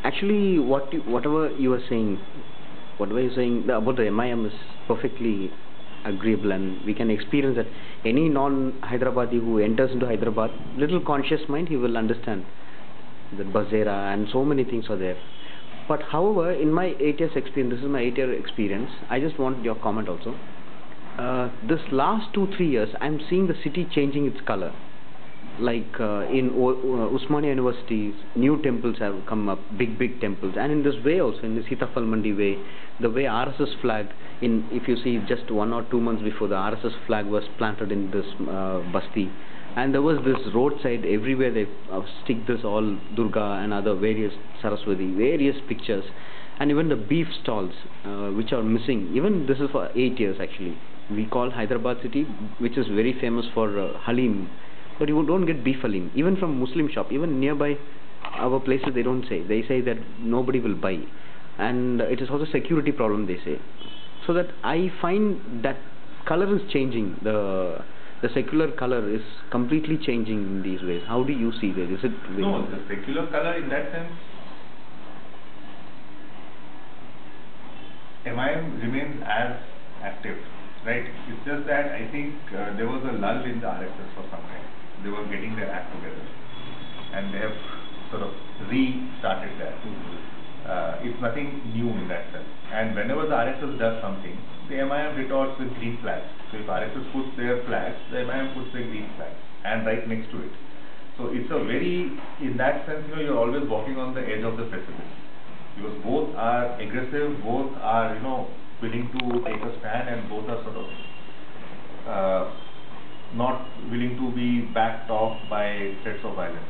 Actually, whatever you're saying about the MIM is perfectly agreeable, and we can experience that any non-Hyderabadi who enters into Hyderabad, little conscious mind, he will understand the Bazera and so many things are there. But however, in my 8 years experience, this is my 8 year experience, I just want your comment also. This last 2-3 years, I'm seeing the city changing its color. Like in Usmania University, new temples have come up, big temples, and in this way also, in the Sitafal Mandi way, the way RSS flag, if you see just 1 or 2 months before, the RSS flag was planted in this Basti, and there was this roadside everywhere they stick this all Durga and other various Saraswati, various pictures, and even the beef stalls which are missing. Even this is for 8 years actually. We call Hyderabad city, which is very famous for Halim, but you don't get beef halim. Even from Muslim shop, even nearby our places, they don't say. They say that nobody will buy, and it is also security problem, they say. So that I find that color is changing. The secular color is completely changing in these ways. How do you see that? Is it no, the secular color in that sense, MIM remains as active, right? It's just that I think there was a lull in the RSS for some time. They were getting their act together, and they have sort of restarted that. It's nothing new in that sense. And whenever the RSS does something, the MIM retorts with green flags. So if RSS puts their flags, the MIM puts their green flags, and right next to it. So it's a very, in that sense, you're always walking on the edge of the precipice, because both are aggressive, both are, willing to take a stand, and both are sort of not willing to be backed off by threats of violence.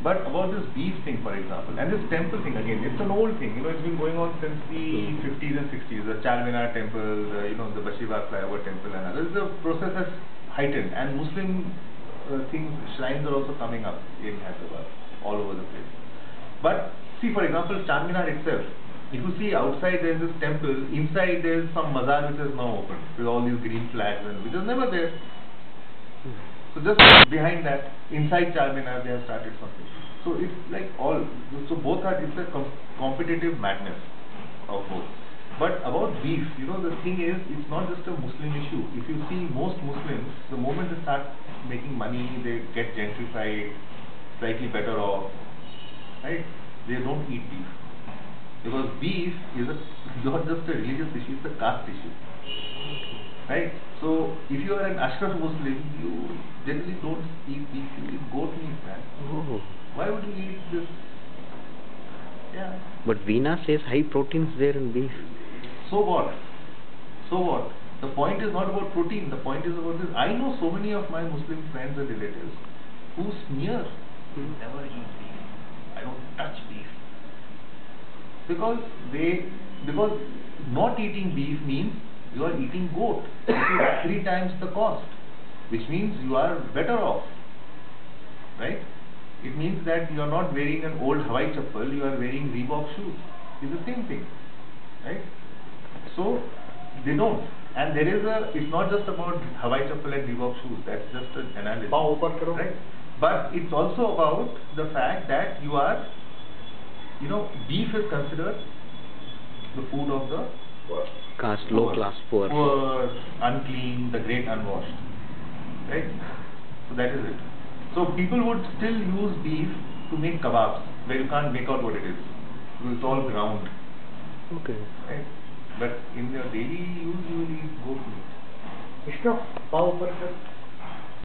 But about this beef thing, for example, and this temple thing again, it's an old thing. It's been going on since the 50s and 60s. The Charminar temple, the Bashiva flyover temple, and others. The process has heightened, and Muslim shrines are also coming up in Hyderabad, all over the place. But see, for example, Charminar itself. If you see outside there is this temple, inside there is some mazar which is now open with all these green flags, and which was never there. So just behind that, inside Charminar, they have started something. So it's like so both are, it's a competitive madness of both. But about beef, the thing is, it's not just a Muslim issue. If you see most Muslims, the moment they start making money, they get gentrified, slightly better off, right? They don't eat beef. Because beef is not just a religious issue, it's a caste issue. Right? So, if you are an Ashraf Muslim, you generally don't eat beef, you eat goat meat, man. Oh. Why would you eat this? Yeah. But Veena says high proteins there in beef. So what? So what? The point is not about protein, the point is about this. I know so many of my Muslim friends and relatives who sneer, never eat beef. I don't touch beef. Because not eating beef means you are eating goat, which is 3 times the cost, which means you are better off, right? It means that you are not wearing an old Hawaii chappal, you are wearing Reebok shoes. It's the same thing, right? So they don't, and it's not just about Hawaii chappal and Reebok shoes. That's just an analogy, right? But it's also about the fact that you are. Beef is considered the food of the caste, low class, poor, unclean, the great unwashed, right? So that is it. So people would still use beef to make kebabs, where you can't make out what it is, because it's all ground. Okay. Right? But in your daily use, you will eat goat meat. Vishnu, pav